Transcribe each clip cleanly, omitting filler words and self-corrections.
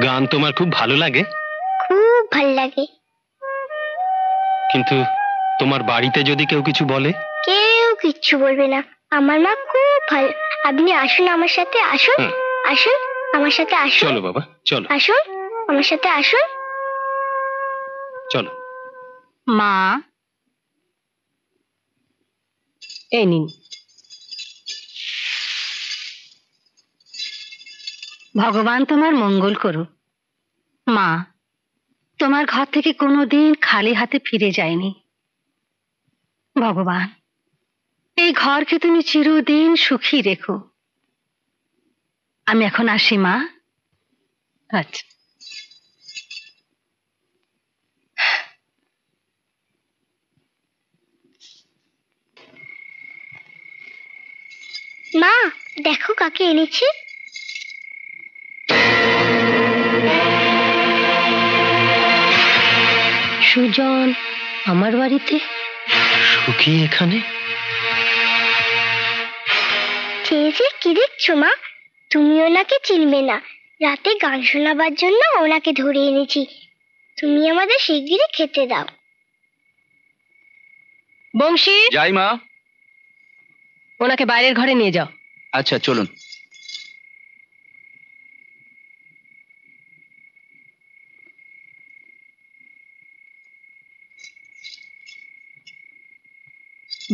গান তোমার খুব ভালো লাগে? খুব ভালো লাগে। কিন্তু তোমার বাড়িতে যদি কেউ কিছু বলে? কেউ কিচ্ছু বলবে না, আমার মা খুব ভালো। আপনি আসুন আমার সাথে, আসুন আসুন আমার সাথে আসুন। চলো বাবা চলো, আসুন আমার সাথে আসুন। চলো। মা, এই নিন। ভগবান তোমার মঙ্গল করুক। মা, তোমার ঘর থেকে কোনোদিন খালি হাতে ফিরে যায়নি। ভগবান এই ঘরকে তুমি চিরদিন সুখী রেখো। আমি এখন আসি মা। আচ্ছা। মা দেখো কাকে এনেছি। সুজন আমার বাড়িতে? সুখী এখানে? চেয়েছে কি দেখছো মা? তুমি ওনাকে চিনবে না, রাতে গান শোনাবার জন্য ওনাকে ধরে এনেছি। তুমি আমাদের শিগগিরই খেতে দাও। বংশী, যাই মা। ওনাকে বাইরের ঘরে নিয়ে যাও। আচ্ছা চলুন।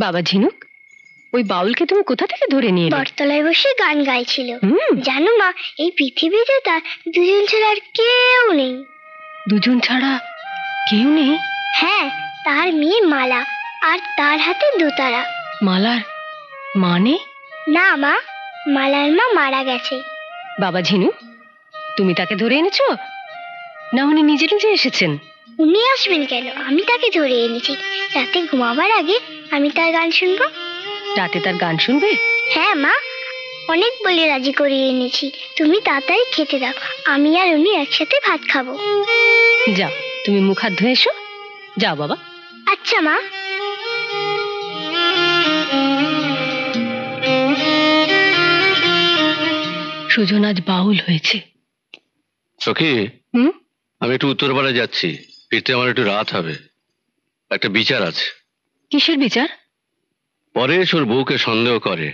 বাবা ঝিনুক, ওই বাউলকে তুমি কোথা থেকে ধরে নিয়ে এলে? বটতলায় বসে গান গাইছিল। জানো মা, এই পৃথিবীতে তার দুজন ছাড়া আর কেউ নেই। দুজন ছাড়া কেউ নেই? হ্যাঁ, তার মেয়ে মালা আর তার হাতে দোতারা। মালার মানে? না মা, মালার মা মারা গেছে। বাবা ঝিনু, তুমি তাকে ধরে এনেছো না উনি নিজে নিজে এসেছেন? উনি আসবেন কেন, আমি তাকে ধরে এনেছি। রাতে ঘুমাবার আগে আমি তার গান শুনবো। রাতে তার গান শুনবে? হ্যাঁ মা, অনেক বলে রাজি করিয়ে এনেছি। তুমি তাড়াতাড়ি খেতে দাও, আমি আর উনি একসাথে ভাত খাবো। যাও, তুমি মুখ হাত ধুয়ে এসো। যাও বাবা। আচ্ছা মা। সুজন আজ বাউল হয়েছে। সখী, আমি একটু উত্তরপাড়া যাচ্ছি, ফিরতে আমার একটু রাত হবে। একটা বিচার আছে। কিসের বিচার? পরেশ ওর বউকে সন্দেহ করে।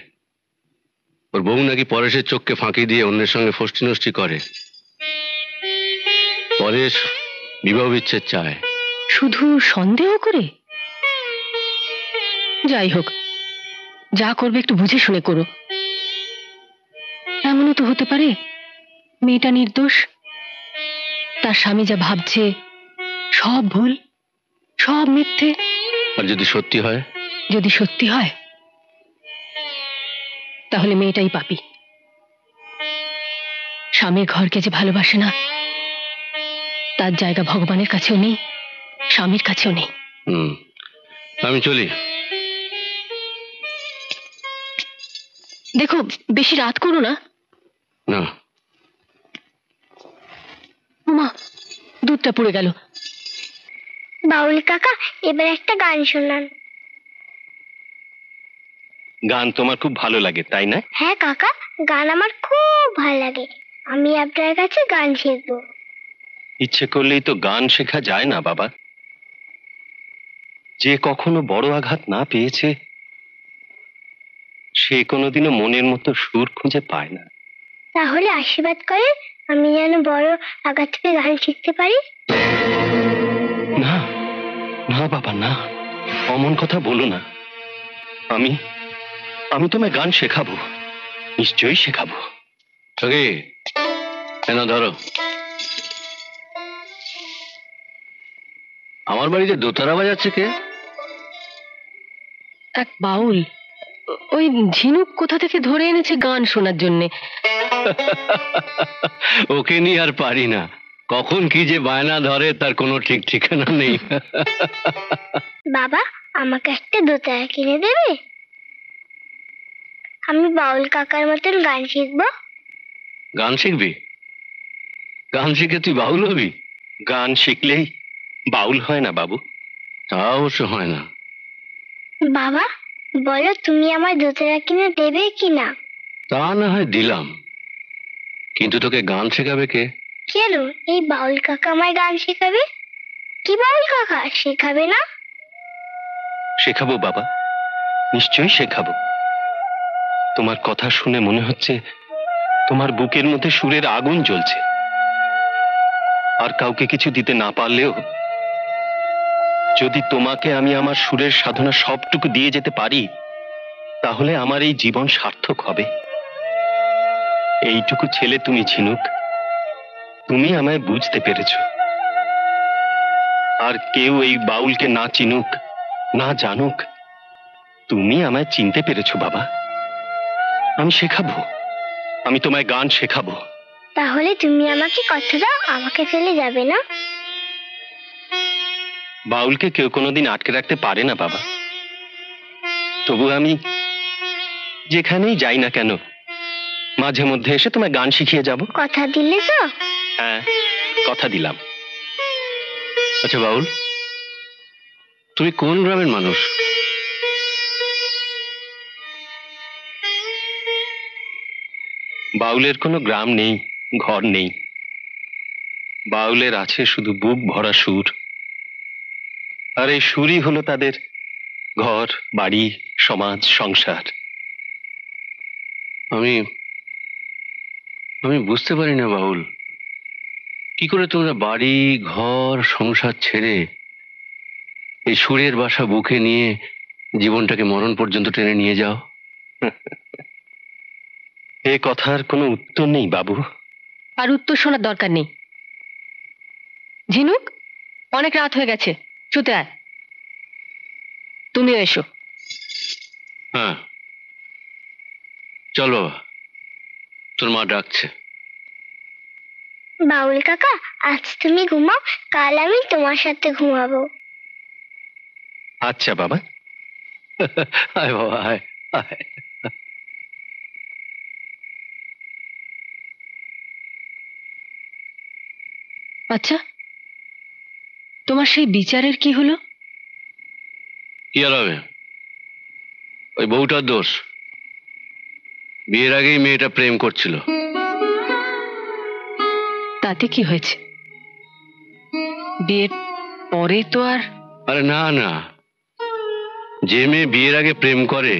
ওর বউ নাকি পরেশের চোখকে ফাঁকি দিয়ে অন্যের সঙ্গে ফষ্টি নষ্টি করে। পরেশ বিবাহ বিচ্ছেদ চায়। শুধু সন্দেহ করে? যাই হোক, যা করবে একটু বুঝে শুনে করো। এমনও তো হতে পারে মেয়েটা নির্দোষ। তার স্বামী যা ভাবছে সব ভুল, সব মিথ্যে। আর যদি সত্যি হয়? যদি সত্যি হয় তাহলে মেয়েটাই পাপী। স্বামীর ঘরকে যে ভালোবাসে না তার জায়গা ভগবানের কাছেও নেই, স্বামীর কাছেও নেই। আমি চলি। দেখো বেশি রাত করো না। না। মা, দুধটা পড়ে গেল। বাউল কাকা, এবার একটা গান শোনান। গান তোমার খুব ভালো লাগে তাই না? হ্যাঁ কাকা, গান আমার খুব ভালো লাগে। আমি আপনার কাছে গান শিখবো। ইচ্ছে করলেই তো গান শেখা যায় না বাবা। যে কখনো বড় আঘাত না পেয়েছে সে কোনোদিনও মনের মতো সুর খুঁজে পায় না। তাহলে আশীর্বাদ করে আমি যেন বড় আঘাত থেকে গান শিখতে পারি। না না বাবা না, অমন কথা বলো না। আমি আমি তোমায় গান শেখাবো, নিশ্চয়ই শেখাবো। সখী, কেন ধরো। আমার বাড়িতে দোতারা বাজাচ্ছে কে? এক বাউল। ওই ঝিনুক কোথা থেকে ধরে এনেছে গান শোনার জন্যে। ওকে নিয়ে আর পারি না, কখন কি যে বায়না ধরে তার কোনো ঠিক ঠিকানা নেই। বাবা, আমাকে একটা দোতারা কিনে দেবে? আমি বাউল কাকার মতন গান শিখবো। গান শিখবি? গান শিখে তুই বাউল হবি? গান শিখলেই বাউল হয় না বাবু। তা অবশ্য হয় না। বাবা বলো, তুমি আমার দোতারা কিনে দেবে কি না? তা না হয় দিলাম, কিন্তু তোকে গান শেখাবে কে কেন এই বাউল কাকা আমায় গান শেখাবে? কি বাউল কাকা শেখাবে না? শেখাবো বাবা, নিশ্চয়ই শেখাবো। তোমার কথা শুনে মনে হচ্ছে তোমার বুকের মধ্যে সুরের আগুন জ্বলছে। আর কাউকে কিছু দিতে না পারলেও যদি তোমাকে আমি আমার সুরের সাধনা সবটুকু দিয়ে যেতে পারি, তাহলে আমার এই জীবন সার্থক হবে। এইটুকু ছেলে তুমি ঝিনুক, তুমি আমায় বুঝতে পেরেছো। আর কেউ এই বাউলকে না চিনুক, না জানুক, তুমি আমায় চিনতে পেরেছো বাবা। আমি শেখাবো, আমি তোমায় গান শেখাবো। তাহলে তুমি আমাকে কথা দাও, আমাকে ফেলে যাবে না? বাউলকে কেউ কোনোদিন আটকে রাখতে পারে না বাবা। তবু আমি যেখানেই যাই না কেন, মাঝে মধ্যে এসে তোমায় গান শিখিয়ে যাব। কথা দিলে তো? হ্যাঁ, কথা দিলাম। আচ্ছা বাউল, তুমি কোন গ্রামের মানুষ? বাউলের কোনো গ্রাম নেই, ঘর নেই। বাউলের আছে শুধু বুক ভরা সুর। আর এই সুরই হলো তাদের ঘর, বাড়ি, সমাজ, সংসার। আমি আমি বুঝতে পারি না বাউল, কি করে তোমরা বাড়ি, ঘর, সংসার ছেড়ে এই সুরের বাসা বুকে নিয়ে জীবনটাকে মরণ পর্যন্ত টেনে নিয়ে যাও? এ কথার কোনো উত্তর নেই বাবু। আর উত্তর শোনার দরকার নেই। ঝিনুক, অনেক রাত হয়ে গেছে, শুতে আয়। তুমিও এসো। হ্যাঁ চল বাবা, তোর মা ডাকছে। বাউল কাকা, আজ তুমি ঘুমাও, কাল আমি তোমার সাথে ঘুমাবো। আচ্ছা বাবা। আয় বাবা, আয় আয়। আচ্ছা, তোমার সেই বিচারের কি হলো? কি আর হবে, ওই বউটার দোষ। বিয়ের আগেই মেয়েটা প্রেম করছিল। তাতে কি হয়েছে? বিয়ের পরে তো আর... আরে না না, যে মেয়ে বিয়ের আগে প্রেম করে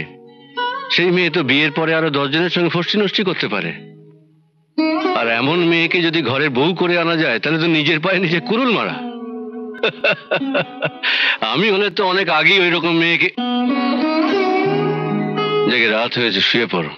সেই মেয়ে তো বিয়ের পরে আরো 10 জনের সঙ্গে ফষ্টি নষ্টি করতে পারে। আর এমন মেয়েকে যদি ঘরের বউ করে আনা যায়, তাহলে তো নিজের পায়ে নিজে কুড়ুল মারা। আমি হলে তো অনেক আগেই ওই রকম মেয়েকে... জেগে রাত হয়েছে, শুয়ে পড়ো।